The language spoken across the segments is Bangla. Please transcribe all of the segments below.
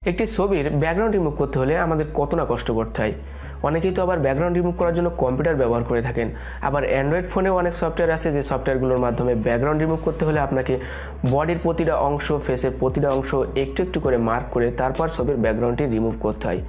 একটি ছবির ব্যাকগ্রাউন্ড রিমুভ করতে হলে আমাদের কত না কষ্ট করতে হয়। অনেকেই তো আবার ব্যাকগ্রাউন্ড রিমুভ করার জন্য কম্পিউটার ব্যবহার করে থাকেন। আবার অ্যান্ড্রয়েড ফোনেও অনেক সফটওয়্যার আছে যে সফটওয়্যারগুলোর মাধ্যমে ব্যাকগ্রাউন্ড রিমুভ করতে হলে আপনাকে বডির প্রতিটা অংশ, ফেসের প্রতিটা অংশ একটু একটু করে মার্ক করে তারপর ছবির ব্যাকগ্রাউন্ডটি রিমুভ করতে হয়।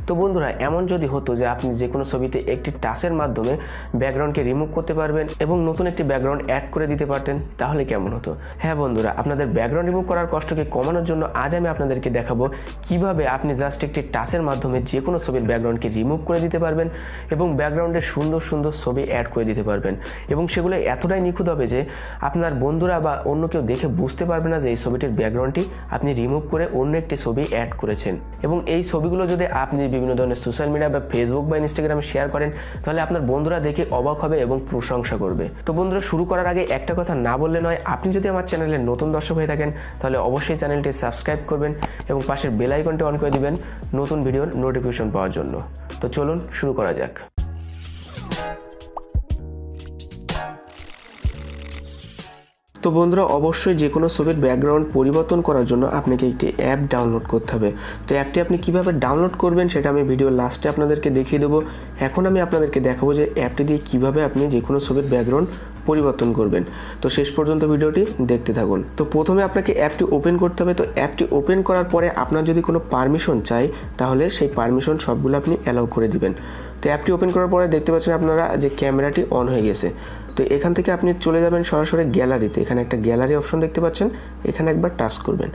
তো বন্ধুরা, এমন যদি হতো যে আপনি যে কোনো ছবিতে একটি টাচের মাধ্যমে ব্যাকগ্রাউন্ডকে রিমুভ করতে পারবেন এবং নতুন একটি ব্যাকগ্রাউন্ড অ্যাড করে দিতে পারতেন, তাহলে কেমন হতো? হ্যাঁ বন্ধুরা, আপনাদের ব্যাকগ্রাউন্ড রিমুভ করার কষ্টকে কমানোর জন্য আজ আমি আপনাদেরকে দেখাবো কিভাবে আপনি জাস্ট একটি টাচের মাধ্যমে যে কোনো ছবির ব্যাকগ্রাউন্ডকে রিমুভ করে দিতে পারবেন এবং ব্যাকগ্রাউন্ডে সুন্দর সুন্দর ছবি অ্যাড করে দিতে পারবেন। এবং সেগুলো এতটাই নিখুঁত হবে যে আপনার বন্ধুরা বা অন্য কেউ দেখে বুঝতে পারবে না যে এই ছবিটির ব্যাকগ্রাউন্ডটি আপনি রিমুভ করে অন্য একটি ছবি অ্যাড করেছেন। এবং এই ছবিগুলো যদি আপনি বিভিন্ন ধরনের সোশ্যাল মিডিয়া বা ফেসবুক বা ইনস্টাগ্রামে শেয়ার করেন, তাহলে আপনার বন্ধুরা দেখে অবাক হবে এবং প্রশংসা করবে। তো বন্ধুরা, শুরু করার আগে একটা কথা না বললে নয়, আপনি যদি আমার চ্যানেলে নতুন দর্শক হয়ে থাকেন তাহলে অবশ্যই চ্যানেলটি সাবস্ক্রাইব করবেন এবং পাশের বেল আইকনটি অন করে দিবেন নতুন ভিডিওর নোটিফিকেশন পাওয়ার জন্য। তো চলুন শুরু করা যাক। তো বন্ধুরা, অবশ্যই যে কোনো ছবির ব্যাকগ্রাউন্ড পরিবর্তন করার জন্য আপনাকে একটি অ্যাপ ডাউনলোড করতে হবে। তো অ্যাপটি আপনি কিভাবে ডাউনলোড করবেন সেটা আমি ভিডিওর লাস্টে আপনাদেরকে দেখিয়ে দেবো। এখন আমি আপনাদেরকে দেখাবো যে অ্যাপটি দিয়ে কিভাবে আপনি যে কোনো ছবির ব্যাকগ্রাউন্ড পরিবর্তন করবেন। তো শেষ পর্যন্ত ভিডিওটি দেখতে থাকুন। তো প্রথমে আপনাকে অ্যাপটি ওপেন করতে হবে। তো অ্যাপটি ওপেন করার পরে আপনার যদি কোনো পারমিশন চাই, তাহলে সেই পারমিশন সবগুলো আপনি অ্যালাউ করে দিবেন। তো অ্যাপটি ওপেন করার পরে দেখতে পাচ্ছেন আপনারা যে ক্যামেরাটি অন হয়ে গেছে। তো এখান থেকে আপনি চলে যাবেন সরাসরি গ্যালারিতে। এখানে একটা গ্যালারি অপশন দেখতে পাচ্ছেন, এখানে একবার টাচ করবেন।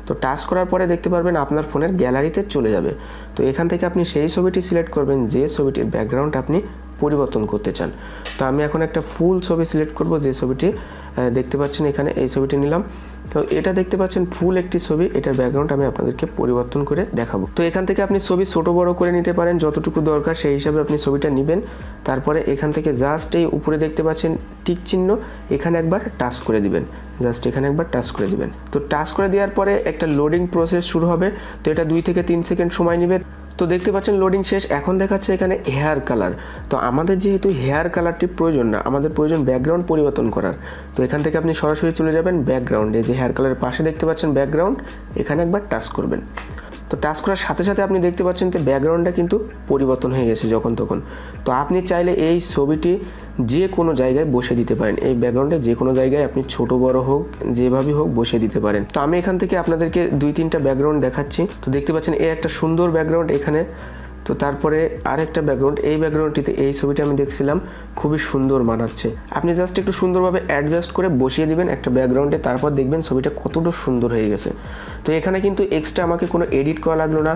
তো টাচ করার পরে দেখতে পারবেন আপনার ফোনের গ্যালারিতে চলে যাবে। তো এখান থেকে আপনি সেই ছবিটি সিলেক্ট করবেন যে ছবিটির ব্যাকগ্রাউন্ড আপনি পরিবর্তন করতে চান। তো আমি এখন একটা ফুল ছবি সিলেক্ট করব, যে ছবিটি দেখতে পাচ্ছেন এখানে, এই ছবিটি নিলাম। তো এটা দেখতে পাচ্ছেন ফুল একটি ছবি, এটার ব্যাকগ্রাউন্ড আমি আপনাদেরকে পরিবর্তন করে দেখাবো। তো এখান থেকে আপনি ছবি ছোট বড় করে নিতে পারেন, যতটুকু দরকার সেই হিসাবে আপনি ছবিটা নেবেন। তারপরে এখান থেকে জাস্ট এই উপরে দেখতে পাচ্ছেন টিক চিহ্ন, এখানে একবার টাচ করে দিবেন। জাস্ট এখানে একবার টাচ করে দিবেন। তো টাচ করে দেওয়ার পরে একটা লোডিং প্রসেস শুরু হবে। তো এটা 2 থেকে 3 সেকেন্ড সময় নেবে। তো দেখতে পাচ্ছেন লোডিং শেষ। এখন দেখাচ্ছে এখানে হেয়ার কালার। তো আমাদের যেহেতু হেয়ার কালারটি প্রয়োজন না, আমাদের প্রয়োজন ব্যাকগ্রাউন্ড পরিবর্তন করার। তো এখান থেকে আপনি সরাসরি চলে যাবেন ব্যাকগ্রাউন্ডে, যে হেয়ার কালারের পাশে দেখতে পাচ্ছেন ব্যাকগ্রাউন্ড, এখানে একবার টাচ করবেন। তো টাচ করার সাথে সাথে আপনি দেখতে পাচ্ছেন যে ব্যাকগ্রাউন্ডটা কিন্তু পরিবর্তন হয়ে গেছে যখন তখন। তো আপনি চাইলে এই ছবিটি যে কোনো জায়গায় বসে দিতে পারেন। এই ব্যাকগ্রাউন্ডে যে কোনো জায়গায় আপনি ছোট বড় হোক, যেভাবেই হোক বসে দিতে পারেন। তো আমি এখান থেকে আপনাদেরকে 2-3টা ব্যাকগ্রাউন্ড দেখাচ্ছি। তো দেখতে পাচ্ছেন এই একটা সুন্দর ব্যাকগ্রাউন্ড এখানে। তো তারপরে আরেকটা ব্যাকগ্রাউন্ড, এই ব্যাকগ্রাউন্ডটিতে এই ছবিটা আমি দেখছিলাম খুবই সুন্দর মানাচ্ছে। আপনি জাস্ট একটু সুন্দরভাবে অ্যাডজাস্ট করে বসিয়ে দিবেন একটা ব্যাকগ্রাউন্ডে, তারপর দেখবেন ছবিটা কতটা সুন্দর হয়ে গেছে। তো এখানে কিন্তু এক্সট্রা আমাকে কোনো এডিট করা লাগলো না,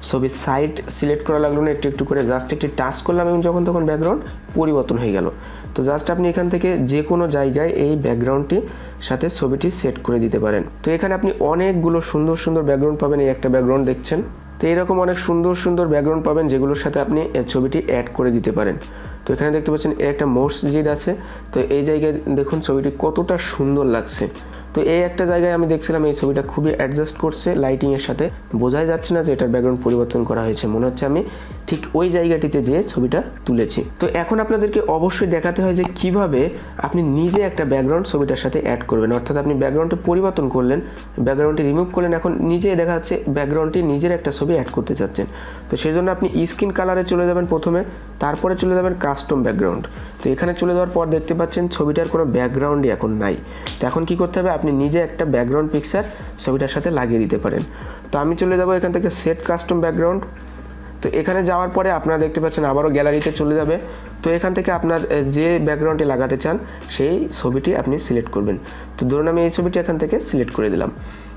ছবির সাইড সিলেক্ট করা লাগলো না, একটু একটু করে জাস্ট একটু টাচ করলাম এবং যখন তখন ব্যাকগ্রাউন্ড পরিবর্তন হয়ে গেল। তো জাস্ট আপনি এখান থেকে যে কোনো জায়গায় এই ব্যাকগ্রাউন্ডটির সাথে ছবিটি সেট করে দিতে পারেন। তো এখানে আপনি অনেকগুলো সুন্দর সুন্দর ব্যাকগ্রাউন্ড পাবেন। এই একটা ব্যাকগ্রাউন্ড দেখছেন। তো এরকম অনেক সুন্দর সুন্দর ব্যাকগ্রাউন্ড পাবেন যেগুলোর সাথে আপনি ছবিটি অ্যাড করে দিতে পারেন। তো এখানে দেখতে পাচ্ছেন একটা মসজিদ আছে। তো এই জায়গায় দেখুন ছবিটি কতটা সুন্দর লাগছে। তো এই একটা জায়গায় আমি দেখছিলাম এই ছবিটা খুবই অ্যাডজাস্ট করছে লাইটিংয়ের সাথে, বোঝাই যাচ্ছে না যে এটার ব্যাকগ্রাউন্ড পরিবর্তন করা হয়েছে, মনে হচ্ছে আমি ঠিক ওই জায়গাটিতে যেয়ে ছবিটা তুলেছি। তো এখন আপনাদেরকে অবশ্যই দেখাতে হয় যে কিভাবে আপনি নিজে একটা ব্যাকগ্রাউন্ড ছবিটার সাথে অ্যাড করবেন। অর্থাৎ আপনি ব্যাকগ্রাউন্ডটি পরিবর্তন করলেন, ব্যাকগ্রাউন্ডটি রিমুভ করলেন, এখন নিজে দেখা যাচ্ছে ব্যাকগ্রাউন্ডটি নিজের একটা ছবি অ্যাড করতে চাচ্ছেন। তো সেই জন্য আপনি স্ক্রিন কালারে চলে যাবেন প্রথমে, তারপরে চলে যাবেন কাস্টম ব্যাকগ্রাউন্ড। তো এখানে চলে যাওয়ার পর দেখতে পাচ্ছেন ছবিটার কোনো ব্যাকগ্রাউন্ডই এখন নাই। তো এখন কি করতে হবে, আপনি নিজে একটা ব্যাকগ্রাউন্ড পিকচার ছবিটার সাথে লাগিয়ে দিতে পারেন। তো আমি চলে যাব এখান থেকে সেট কাস্টম ব্যাকগ্রাউন্ড। তো এখানে যাওয়ার পরে আপনারা দেখতে পাচ্ছেন আবারও গ্যালারিতে চলে যাবে। তো এখান থেকে আপনার যে ব্যাকগ্রাউন্ডটি লাগাতে চান সেই ছবিটি আপনি সিলেক্ট করবেন। তো ধরুন আমি এই ছবিটি এখান থেকে সিলেক্ট করে দিলাম।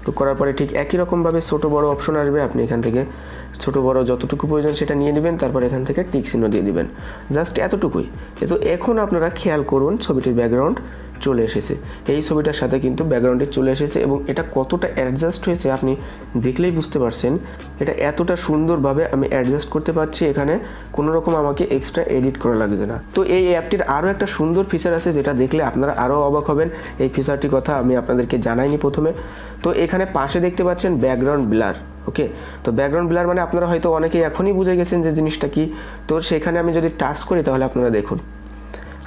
তো করার পরে ঠিক একই রকমভাবে ছোটো বড় অপশন আসবে, আপনি এখান থেকে ছোটো বড় যতটুকু প্রয়োজন সেটা নিয়ে নেবেন, তারপর এখান থেকে টিক চিহ্ন দিয়ে দিবেন। জাস্ট এতটুকুই। তো এখন আপনারা খেয়াল করুন ছবিটির ব্যাকগ্রাউন্ড চলে এসেছে, এই ছবিটার সাথে কিন্তু ব্যাকগ্রাউন্ডে চলে এসেছে এবং এটা কতটা অ্যাডজাস্ট হয়েছে আপনি দেখলেই বুঝতে পারছেন। এটা এতটা সুন্দরভাবে আমি অ্যাডজাস্ট করতে পারছি, এখানে কোনো রকম আমাকে এক্সট্রা এডিট করা লাগছে না। তো এই অ্যাপটির আরও একটা সুন্দর ফিচার আছে যেটা দেখলে আপনারা আরও অবাক হবেন। এই ফিচারটির কথা আমি আপনাদেরকে জানাইনি প্রথমে। তো এখানে পাশে দেখতে পাচ্ছেন ব্যাকগ্রাউন্ড ব্লার। ওকে, তো ব্যাকগ্রাউন্ড ব্লার মানে আপনারা হয়তো অনেকেই এখনই বুঝে গেছেন যে জিনিসটা কি। তো সেখানে আমি যদি টাচ করি তাহলে আপনারা দেখুন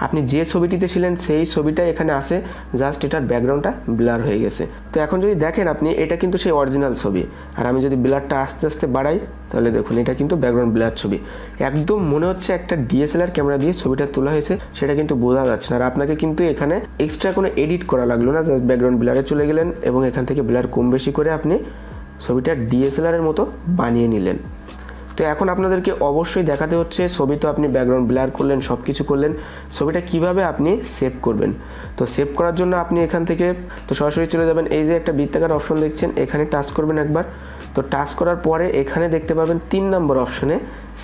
আপনি যে ছবিটিতে ছিলেন সেই ছবিটা এখানে আসে, জাস্ট এটার ব্যাকগ্রাউন্ডটা ব্লার হয়ে গেছে। তো এখন যদি দেখেন আপনি, এটা কিন্তু সেই অরিজিনাল ছবি। আর আমি যদি ব্লারটা আস্তে আস্তে বাড়াই তাহলে দেখুন এটা কিন্তু ব্যাকগ্রাউন্ড ব্লার ছবি। একদম মনে হচ্ছে একটা ডিএসএলআর ক্যামেরা দিয়ে ছবিটা তোলা হয়েছে, সেটা কিন্তু বোঝা যাচ্ছে না। আর আপনাকে কিন্তু এখানে এক্সট্রা কোনো এডিট করা লাগলো না, জাস্ট ব্যাকগ্রাউন্ড ব্লারে চলে গেলেন এবং এখান থেকে ব্লার কম বেশি করে আপনি ছবিটা ডিএসএলআরের মতো বানিয়ে নিলেন। তো এখন আপনাদেরকে অবশ্যই দেখাতে হচ্ছে, ছবি তো আপনি ব্যাকগ্রাউন্ড ব্লার করলেন, সব কিছু করলেন, ছবিটা কিভাবে আপনি সেভ করবেন। তো সেভ করার জন্য আপনি এখান থেকে তো সরাসরি চলে যাবেন, এই যে একটা বৃত্তাকার অপশন দেখছেন, এখানে টাচ করবেন একবার। তো টাচ করার পরে এখানে দেখতে পাবেন 3 নম্বর অপশনে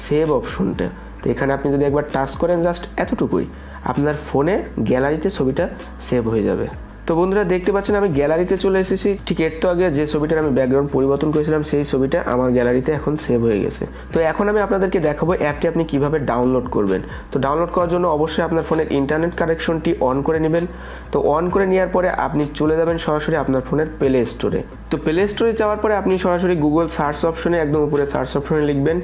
সেভ অপশনটা। তো এখানে আপনি যদি একবার টাচ করেন, জাস্ট এতটুকুই, আপনার ফোনে গ্যালারিতে ছবিটা সেভ হয়ে যাবে। তো বন্ধুরা দেখতে পাচ্ছেন আমি গ্যালারিতে চলে এসেছি। ঠিক একটু আগে যে ছবিটার আমি ব্যাকগ্রাউন্ড পরিবর্তন করেছিলাম সেই ছবিটা আমার গ্যালারিতে এখন সেভ হয়ে গেছে। তো এখন আমি আপনাদেরকে দেখাবো অ্যাপটি আপনি কিভাবে ডাউনলোড করবেন। তো ডাউনলোড করার জন্য অবশ্যই আপনার ফোনের ইন্টারনেট কানেকশনটি অন করে নেবেন। তো অন করে নেওয়ার পরে আপনি চলে যাবেন সরাসরি আপনার ফোনের প্লে স্টোরে। তো প্লে স্টোরে যাওয়ার পরে আপনি সরাসরি গুগল সার্চ অপশনে, একদম উপরে সার্চ অপশনে লিখবেন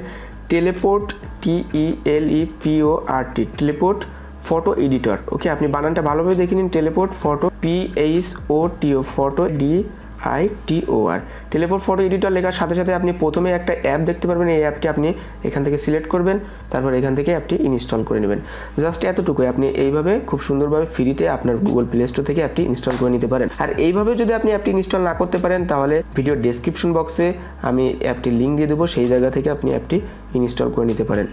teleport, TELEPORT, teleport photo editor. Okay, আপনি বানানটা ভালোভাবে দেখে নিন, teleport photo, PHOTO, photo DITOR। Teleport photo editor লেখার সাথে সাথে আপনি প্রথমে একটা অ্যাপ দেখতে পারবেন, এই অ্যাপটি আপনি এখান থেকে সিলেক্ট করবেন, তারপর এখান থেকে অ্যাপটি ইনস্টল করে নেবেন। জাস্ট এতটুকুই, আপনি এইভাবে খুব সুন্দরভাবে ফ্রিতে আপনার গুগল প্লে স্টোর থেকে অ্যাপটি ইনস্টল করে নিতে পারেন। আর এইভাবে যদি আপনি অ্যাপটি ইনস্টল না করতে পারেন তাহলে ভিডিও ডেসক্রিপশন বক্সে আমি অ্যাপটির লিঙ্ক দিয়ে দেবো, সেই জায়গা থেকে আপনি অ্যাপটি ইনস্টল করে নিতে পারেন।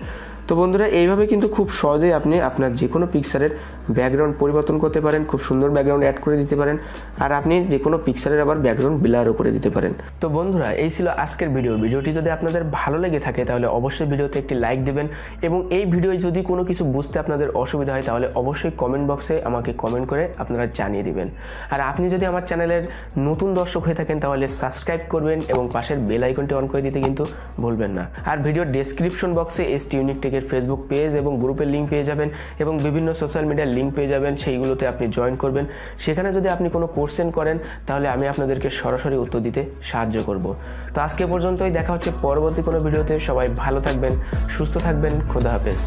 তো বন্ধুরা এইভাবে কিন্তু খুব সহজেই আপনি আপনার যে কোনো পিকচারের ব্যাকগ্রাউন্ড পরিবর্তন করতে পারেন, খুব সুন্দর ব্যাকগ্রাউন্ড অ্যাড করে দিতে পারেন, আর আপনি যে কোনো পিকচারের আবার ব্যাকগ্রাউন্ড ব্লারও করে দিতে পারেন। তো বন্ধুরা এই ছিল আজকের ভিডিওটি যদি আপনাদের ভালো লেগে থাকে তাহলে অবশ্যই ভিডিওতে একটি লাইক দেবেন, এবং এই ভিডিওয় যদি কোনো কিছু বুঝতে আপনাদের অসুবিধা হয় তাহলে অবশ্যই কমেন্ট বক্সে আমাকে কমেন্ট করে আপনারা জানিয়ে দিবেন। আর আপনি যদি আমার চ্যানেলের নতুন দর্শক হয়ে থাকেন তাহলে সাবস্ক্রাইব করবেন এবং পাশের বেল আইকনটি অন করে দিতে কিন্তু ভুলবেন না। আর ভিডিওর ডেসক্রিপশন বক্সে এসটি ইউনিক টেকের ফেসবুক পেজ এবং গ্রুপের লিঙ্ক পেয়ে যাবেন, এবং বিভিন্ন সোশ্যাল মিডিয়ার লিঙ্ক পেয়ে যাবেন, সেইগুলোতে আপনি জয়েন করবেন। সেখানে যদি আপনি কোনো কোশ্চেন করেন তাহলে আমি আপনাদেরকে সরাসরি উত্তর দিতে সাহায্য করব। তো আজকে পর্যন্তই, দেখা হচ্ছে পরবর্তী কোনো ভিডিওতে। সবাই ভালো থাকবেন, সুস্থ থাকবেন, খোদা হাফেজ।